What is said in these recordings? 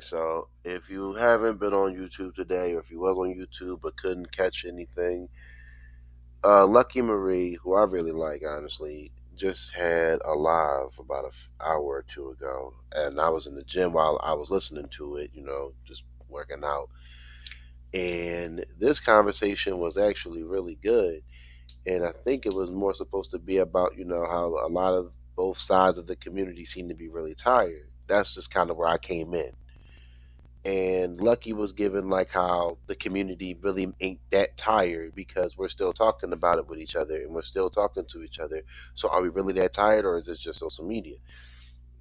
So if you haven't been on YouTube today, or if you was on YouTube but couldn't catch anything, Lucky Marie, who I really like, honestly, just had a live about an hour or two ago, and I was in the gym while I was listening to it. Just working out, and this conversation was actually really good. And I think it was more supposed to be about how a lot of both sides of the community seem to be really tired. That's just kind of where I came in. And Lucky was given like how the community really ain't that tired because we're still talking about it with each other and we're still talking to each other. So are we really that tired, or is this just social media?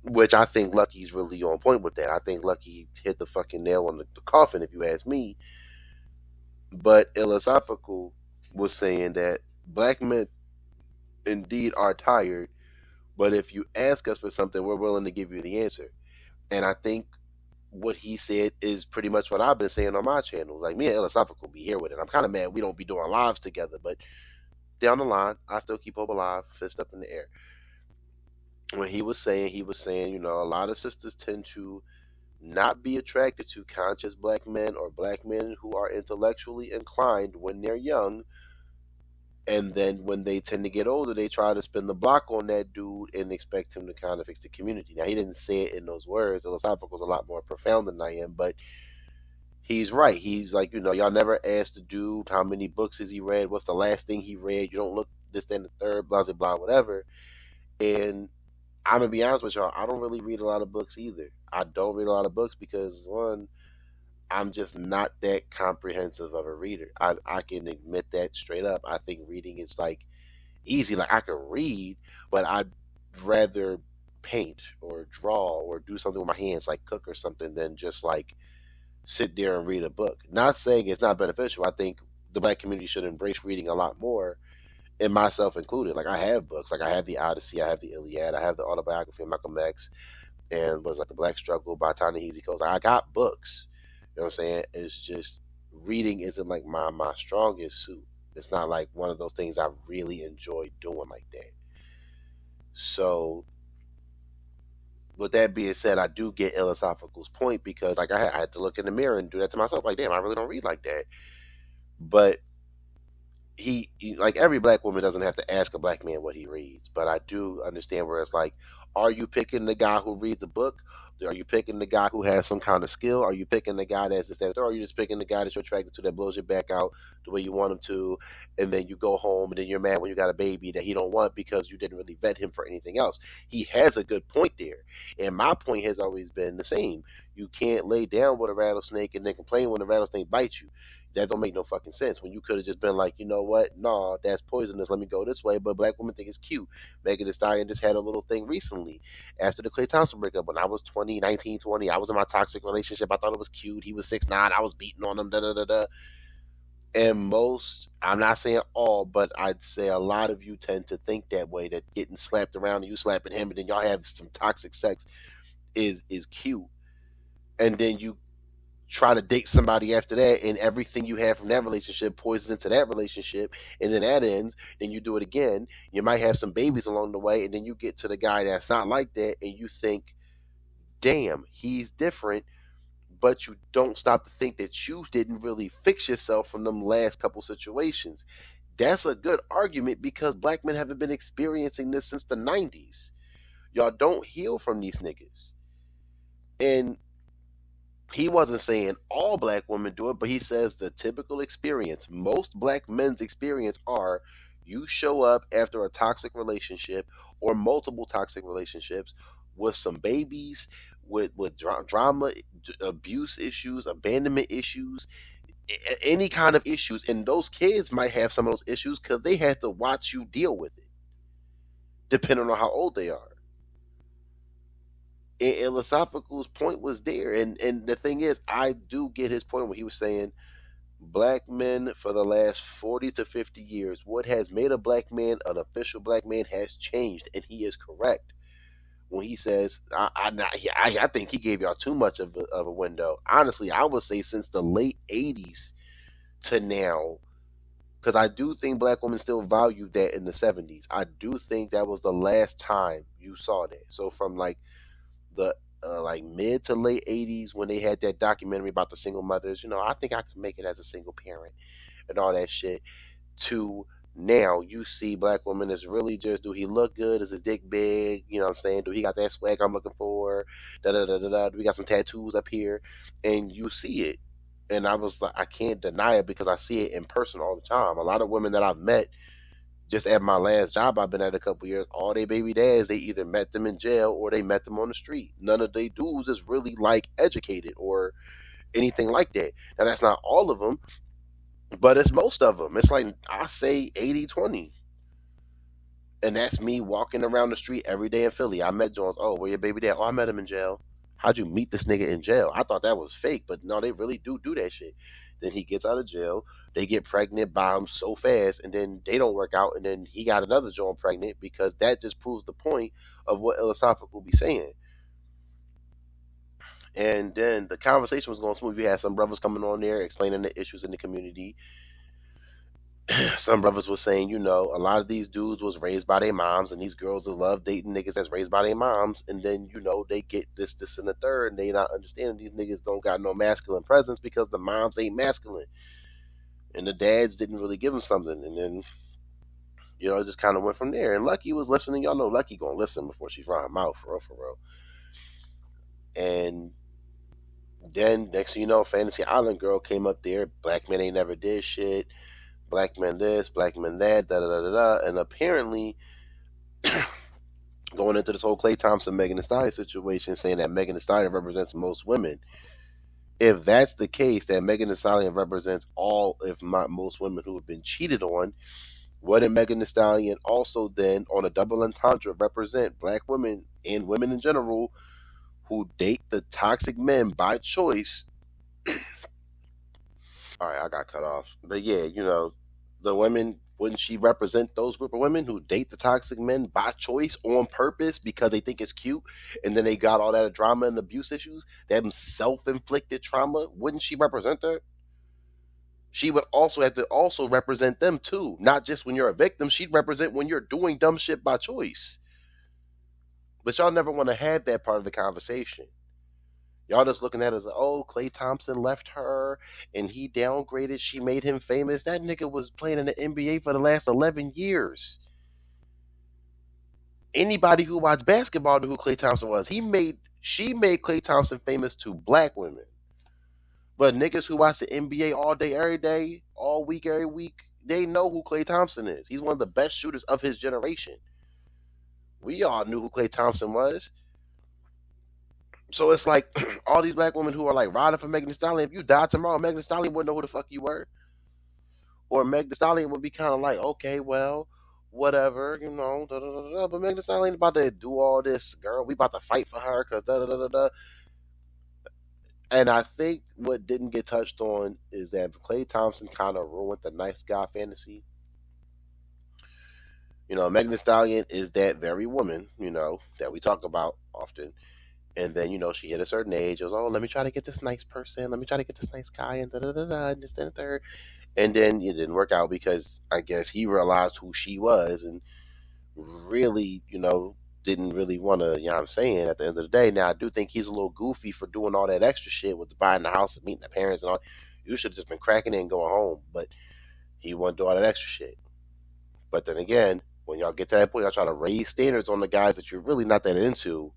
Which I think Lucky's really on point with that. I think Lucky hit the fucking nail on the coffin, if you ask me. But Philosophical was saying that black men indeed are tired, but if you ask us for something, we're willing to give you the answer. And I think what he said is pretty much what I've been saying on my channel. Like, me and Philosophical be here with it. I'm kind of mad we don't be doing lives together, but down the line, I still keep hope alive, fist up in the air. When he was saying, a lot of sisters tend to not be attracted to conscious black men or black men who are intellectually inclined when they're young. And then when they tend to get older, they try to spin the block on that dude and expect him to kind of fix the community. Now, he didn't say it in those words. Philosophical is a lot more profound than I am, but he's right. He's like, y'all never asked the dude how many books has he read, what's the last thing he read. You don't look this, then the third, blah, blah, blah, whatever. And I'm gonna be honest with y'all, I don't really read a lot of books either. I don't read a lot of books because, one, I'm just not that comprehensive of a reader. I can admit that straight up. I think reading is like easy. Like, I can read, but I'd rather paint or draw or do something with my hands, like cook or something, than just like sit there and read a book. Not saying it's not beneficial. I think the black community should embrace reading a lot more, and myself included. Like, I have books. Like, I have the Odyssey, I have the Iliad, I have the autobiography of Malcolm X, and was like the Black Struggle by Ta-Nehisi Coates. Like, I got books. You know what I'm saying? It's just reading isn't like my strongest suit. It's not like one of those things I really enjoy doing like that. So with that being said, I do get Philosophical's point because like I had to look in the mirror and do that to myself. Like, damn, I really don't read like that. But like, every black woman doesn't have to ask a black man what he reads, but I do understand where it's like, are you picking the guy who reads a book? Are you picking the guy who has some kind of skill? Are you picking the guy that's this, that, or are you just picking the guy that you're attracted to that blows your back out the way you want him to, and then you go home and then you're mad when you got a baby that he don't want because you didn't really vet him for anything else? He has a good point there, and my point has always been the same. You can't lay down with a rattlesnake and then complain when the rattlesnake bites you. That don't make no fucking sense. When you could have just been like, you know what? No, that's poisonous. Let me go this way. But black women think it's cute. Megan Thee Stallion just had a little thing recently after the Klay Thompson breakup. When I was 20, 19, 20, I was in my toxic relationship. I thought it was cute. He was 6'9". I was beating on him. Da da da da. And most, I'm not saying all, but I'd say a lot of you tend to think that way. That getting slapped around and you slapping him, and then y'all have some toxic sex is cute. And then you try to date somebody after that, and everything you have from that relationship poisons into that relationship, and then that ends. Then you do it again. You might have some babies along the way, and then you get to the guy that's not like that, and you think, damn, he's different. But you don't stop to think that you didn't really fix yourself from them last couple situations. That's a good argument because black men haven't been experiencing this since the 90s. Y'all don't heal from these niggas. And he wasn't saying all black women do it, but he says the typical experience, most black men's experience, are you show up after a toxic relationship or multiple toxic relationships with some babies, with drama, abuse issues, abandonment issues, any kind of issues, and those kids might have some of those issues because they had to watch you deal with it, depending on how old they are. And Philosophical's point was there, and the thing is, I do get his point when he was saying black men for the last 40 to 50 years, what has made a black man an official black man has changed, and he is correct when he says, I think he gave y'all too much of a window. Honestly, I would say since the late 80s to now, because I do think black women still value that in the 70s. I do think that was the last time you saw that. So from like the like mid to late 80s when they had that documentary about the single mothers. I think I could make it as a single parent and all that shit. To now, you see black women is really just, do he look good? Is his dick big? You know what I'm saying? Do he got that swag I'm looking for? Da da da da da. Do we got some tattoos up here? And you see it. And I was like, I can't deny it because I see it in person all the time. A lot of women that I've met just at my last job I've been at a couple years, all they baby dads, they either met them in jail or they met them on the street. None of they dudes is really like educated or anything like that. Now that's not all of them, but it's most of them. It's like I say 80-20. And that's me walking around the street every day in Philly. I met Jones. Oh, where your baby dad? Oh, I met him in jail. How'd you meet this nigga in jail? I thought that was fake, but no, they really do that shit. Then he gets out of jail. They get pregnant by him so fast, and then they don't work out, and then he got another Joan pregnant because that just proves the point of what Ilosophic will be saying. And then the conversation was going smooth. You had some brothers coming on there explaining the issues in the community. Some brothers was saying, a lot of these dudes was raised by their moms, and these girls that love dating niggas that's raised by their moms, and then they get this, and the third, and they not understanding these niggas don't got no masculine presence because the moms ain't masculine, and the dads didn't really give them something, and then it just kind of went from there. And Lucky was listening. Y'all know Lucky gonna listen before she run her mouth, for real, for real. And then next thing you know, Fantasy Island girl came up there. Black men ain't never did shit. Black men this, black men that, da da da da da. And apparently, going into this whole Klay Thompson, Megan Thee Stallion situation, saying that Megan Thee Stallion represents most women. If that's the case, that Megan Thee Stallion represents all, if not most women who have been cheated on, wouldn't Megan Thee Stallion also then, on a double entendre, represent black women and women in general who date the toxic men by choice? All right, I got cut off. But yeah, the women, wouldn't she represent those group of women who date the toxic men by choice on purpose because they think it's cute, and then they got all that drama and abuse issues, them self-inflicted trauma? Wouldn't she represent that? She would also have to also represent them too, not just when you're a victim. She'd represent when you're doing dumb shit by choice. But y'all never want to have that part of the conversation. Y'all just looking at it as, oh, Klay Thompson left her and he downgraded. She made him famous. That nigga was playing in the NBA for the last 11 years. Anybody who watched basketball knew who Klay Thompson was. She made Klay Thompson famous to black women. But niggas who watch the NBA all day, every day, all week, every week, they know who Klay Thompson is. He's one of the best shooters of his generation. We all knew who Klay Thompson was. So it's like all these black women who are like riding for Megan Thee Stallion. If you died tomorrow, Megan Thee Stallion wouldn't know who the fuck you were. Or Megan Thee Stallion would be kind of like, okay, well, whatever, da, da, da, da. But Megan Thee Stallion ain't about to do all this, girl. We about to fight for her because da da da da da. And I think what didn't get touched on is that Klay Thompson kind of ruined the nice guy fantasy. Megan Thee Stallion is that very woman, that we talk about often. And then, she hit a certain age. It was, oh, let me try to get this nice person. Let me try to get this nice guy, and da da da da, and this and the third. And then it didn't work out because I guess he realized who she was and really, didn't really want to, what I'm saying, at the end of the day. Now, I do think he's a little goofy for doing all that extra shit with buying the house and meeting the parents and all. You should have just been cracking it and going home. But he wanted to do all that extra shit. But then again, when y'all get to that point, y'all try to raise standards on the guys that you're really not that into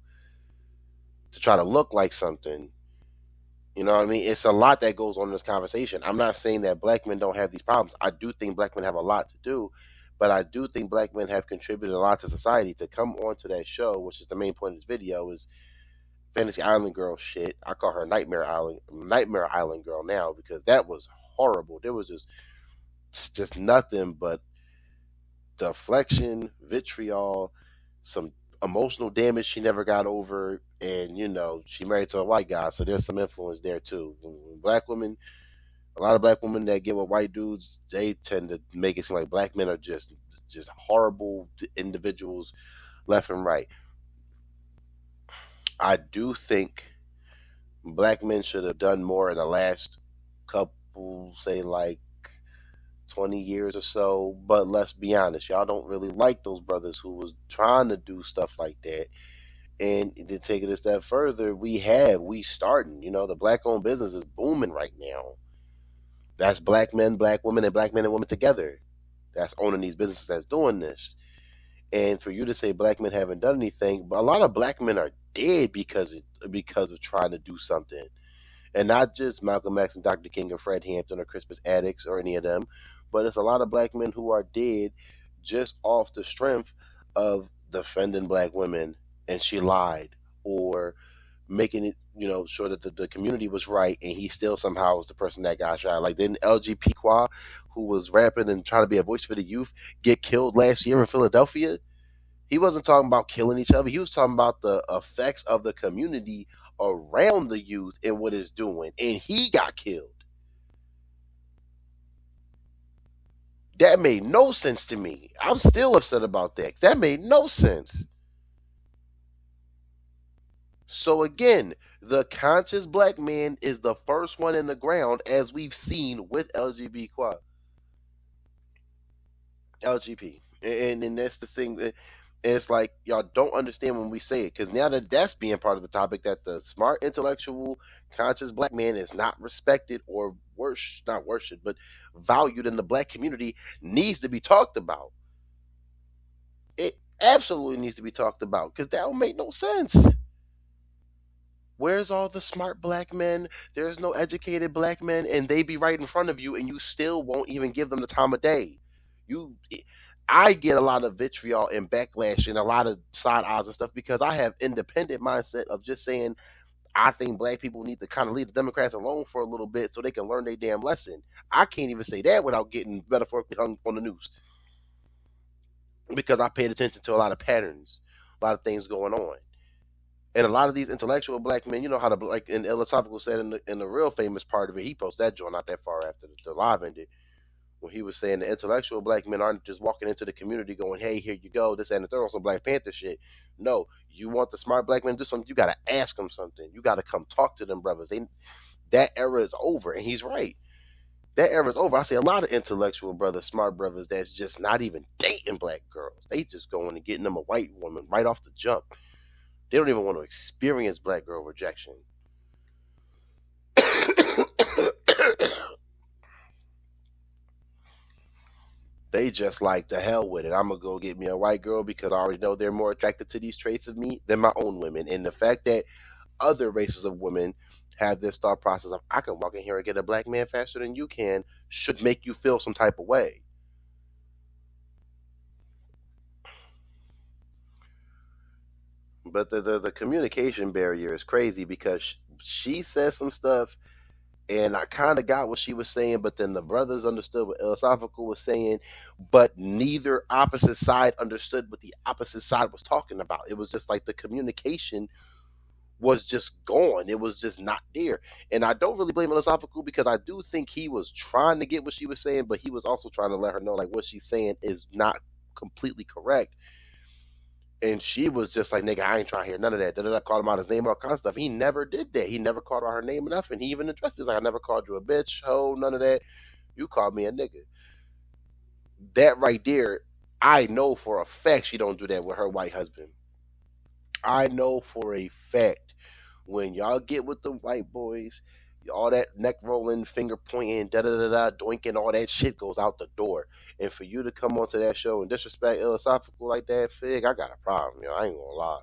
to try to look like something. You know what I mean? It's a lot that goes on in this conversation. I'm not saying that black men don't have these problems. I do think black men have a lot to do, but I do think black men have contributed a lot to society. To come onto that show, which is the main point of this video, is Fantasy Island girl shit. I call her Nightmare Island girl now because that was horrible. There was just nothing but deflection, vitriol, some emotional damage she never got over, and she married to a white guy, so there's some influence there too. Black women, a lot of black women that get with white dudes, they tend to make it seem like black men are just horrible individuals left and right. I do think black men should have done more in the last couple, say like 20 years or so. But let's be honest, y'all don't really like those brothers who was trying to do stuff like that. And to take it a step further, we starting. The black owned business is booming right now. That's black men, black women, and black men and women together. That's owning these businesses. That's doing this. And for you to say black men haven't done anything, but a lot of black men are dead because of trying to do something, and not just Malcolm X and Dr. King or Fred Hampton or Crispus Attucks or any of them, but it's a lot of black men who are dead just off the strength of defending black women, and she lied, or making it sure that the community was right, and he still somehow was the person that got shot. Like, didn't LGP Qua, who was rapping and trying to be a voice for the youth, get killed last year in Philadelphia? He wasn't talking about killing each other. He was talking about the effects of the community around the youth and what it's doing. And he got killed. That made no sense to me. I'm still upset about that. That made no sense. So again, the conscious black man is the first one in the ground, as we've seen with LGP. And that's the thing. It's like y'all don't understand when we say it, because now that that's being part of the topic, that the smart, intellectual, conscious black man is not respected or not worshipped, but valued in the black community, needs to be talked about. It absolutely needs to be talked about, because that don't make no sense. Where's all the smart black men? There's no educated black men, and they be right in front of you, and you still won't even give them the time of day. You, I get a lot of vitriol and backlash and a lot of side eyes and stuff because I have independent mindset of just saying I think black people need to kind of leave the Democrats alone for a little bit so they can learn their damn lesson. I can't even say that without getting metaphorically hung on the news, because I paid attention to a lot of patterns, a lot of things going on. And a lot of these intellectual black men, you know how to, like in Philosophical said in the real famous part of it, he posted that joint not that far after the live ended, when he was saying the intellectual black men aren't just walking into the community going, "Hey, here you go, this and the third on some Black Panther shit." No, you want the smart black men to do something, you got to ask them something. You got to come talk to them brothers. That era is over, and he's right. That era is over. I see a lot of intellectual brothers, smart brothers, that's just not even dating black girls. They just going and getting them a white woman right off the jump. They don't even want to experience black girl rejection. They just like, the hell with it. I'm gonna go get me a white girl because I already know they're more attracted to these traits of me than my own women. And the fact that other races of women have this thought process of, I can walk in here and get a black man faster than you can, should make you feel some type of way. But the communication barrier is crazy, because she says some stuff and I kind of got what she was saying, but then the brothers understood what philosophical was saying, but neither opposite side understood what the opposite side was talking about. It was just like the communication was just gone. It was just not there. And I don't really blame philosophical, because I do think he was trying to get what she was saying, but he was also trying to let her know like what she's saying is not completely correct. And she was just like, "Nigga, I ain't trying to hear none of that." Da-da-da, called him out his name, all kinds of stuff. He never did that. He never called out her name enough, and he even addressed it. He's like, "I never called you a bitch, hoe, none of that. You called me a nigga." That right there, I know for a fact she don't do that with her white husband. I know for a fact, when y'all get with the white boys, all that neck rolling, finger pointing, da da da da, doinking, all that shit goes out the door. And for you to come onto that show and disrespect philosophical like that, Fig, I got a problem. I ain't gonna lie.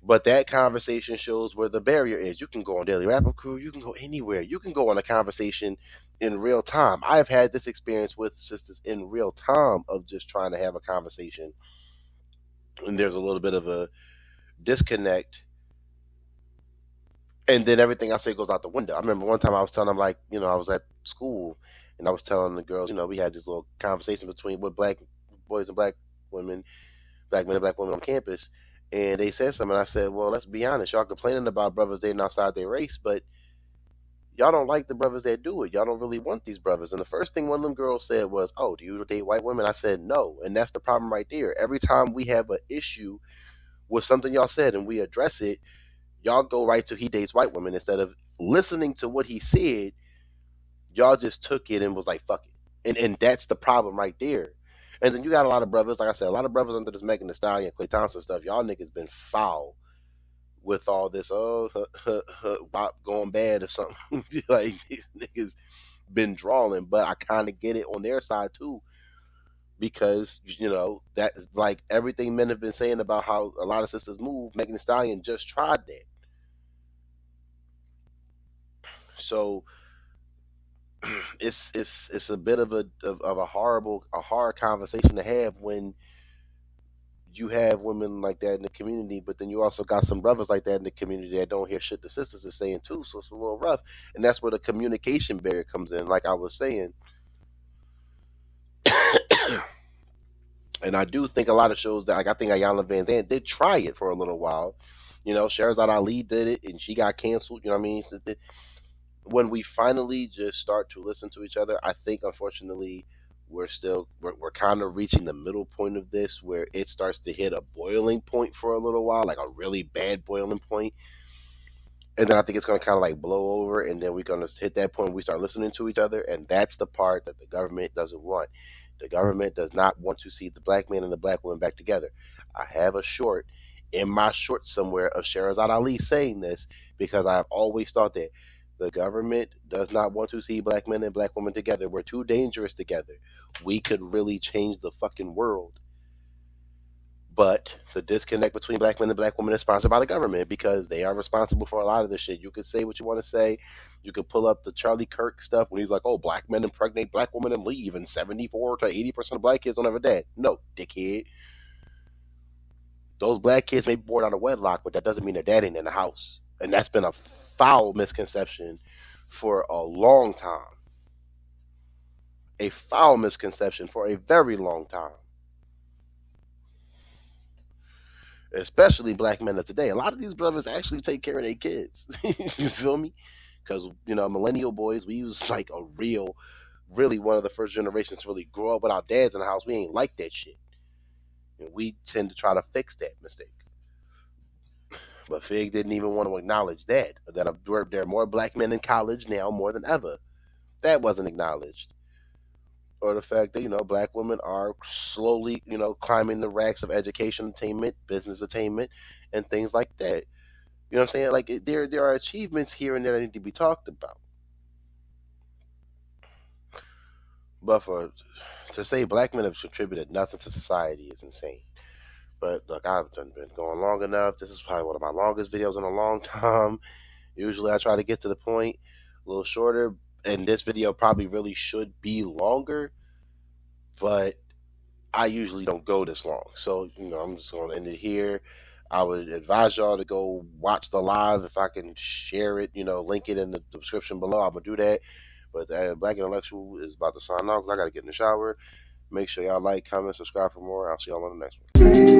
But that conversation shows where the barrier is. You can go on Daily Rapper Crew. You can go anywhere. You can go on a conversation in real time. I've had this experience with sisters in real time of just trying to have a conversation, and there's a little bit of a disconnect, and then everything I say goes out the window. I remember one time I was telling them, like, I was at school, and I was telling the girls, we had this little conversation between what black boys and black women, black men and black women on campus, and they said something. And I said, "Well, let's be honest. Y'all complaining about brothers dating outside their race, but y'all don't like the brothers that do it. Y'all don't really want these brothers." And the first thing one of them girls said was, "Oh, do you date white women?" I said, "No." And that's the problem right there. Every time we have an issue with something y'all said and we address it, y'all go right to he dates white women, instead of listening to what he said. Y'all just took it and was like, "Fuck it." And that's the problem right there. And then you got a lot of brothers, like I said, a lot of brothers under this Megan Thee Stallion, Clay Thompson stuff. Y'all niggas been foul with all this, bop going bad or something. Like these niggas been drawing, but I kind of get it on their side too, because that's like everything men have been saying about how a lot of sisters move. Megan Thee Stallion just tried that, so it's a bit of a hard conversation to have when you have women like that in the community, but then you also got some brothers like that in the community that don't hear shit the sisters are saying too. So it's a little rough, and that's where the communication barrier comes in. Like I was saying, and I do think a lot of shows that, like, I think Ayanna Van Zandt did try it for a little while. Sherazad Ali did it, and she got canceled. You know what I mean? So when we finally just start to listen to each other, I think unfortunately we're kind of reaching the middle point of this, where it starts to hit a boiling point for a little while, like a really bad boiling point, and then I think it's going to kind of like blow over, and then we're going to hit that point where we start listening to each other, and that's the part that the government doesn't want. The government does not want to see the black man and the black woman back together. I have a short in my short somewhere of Sherazad Ali saying this, because I've always thought that the government does not want to see black men and black women together. We're too dangerous together. We could really change the fucking world. But the disconnect between black men and black women is sponsored by the government, because they are responsible for a lot of this shit. You could say what you want to say. You could pull up the Charlie Kirk stuff when he's like, "Oh, black men impregnate black women and leave, and 74 to 80% of black kids don't have a dad." No, dickhead. Those black kids may be born out of wedlock, but that doesn't mean their dad ain't in the house. And that's been a foul misconception for a long time. A foul misconception for a very long time. Especially black men of today. A lot of these brothers actually take care of their kids. You feel me? Because, millennial boys, we was like really one of the first generations to really grow up with our dads in the house. We ain't like that shit. And we tend to try to fix that mistake. But Fig didn't even want to acknowledge that there are more black men in college now more than ever. That wasn't acknowledged. Or the fact that, black women are slowly, climbing the ranks of education attainment, business attainment, and things like that. You know what I'm saying? Like, there are achievements here and there that need to be talked about. But to say black men have contributed nothing to society is insane. But look, I've been going long enough. This is probably one of my longest videos in a long time. Usually I try to get to the point a little shorter, and this video probably really should be longer, but I usually don't go this long. So, I'm just going to end it here. I would advise y'all to go watch the live. If I can share it, link it in the description below, I'm going to do that. But the Black Intellectual is about to sign off because I got to get in the shower. Make sure y'all like, comment, subscribe for more. I'll see y'all on the next one.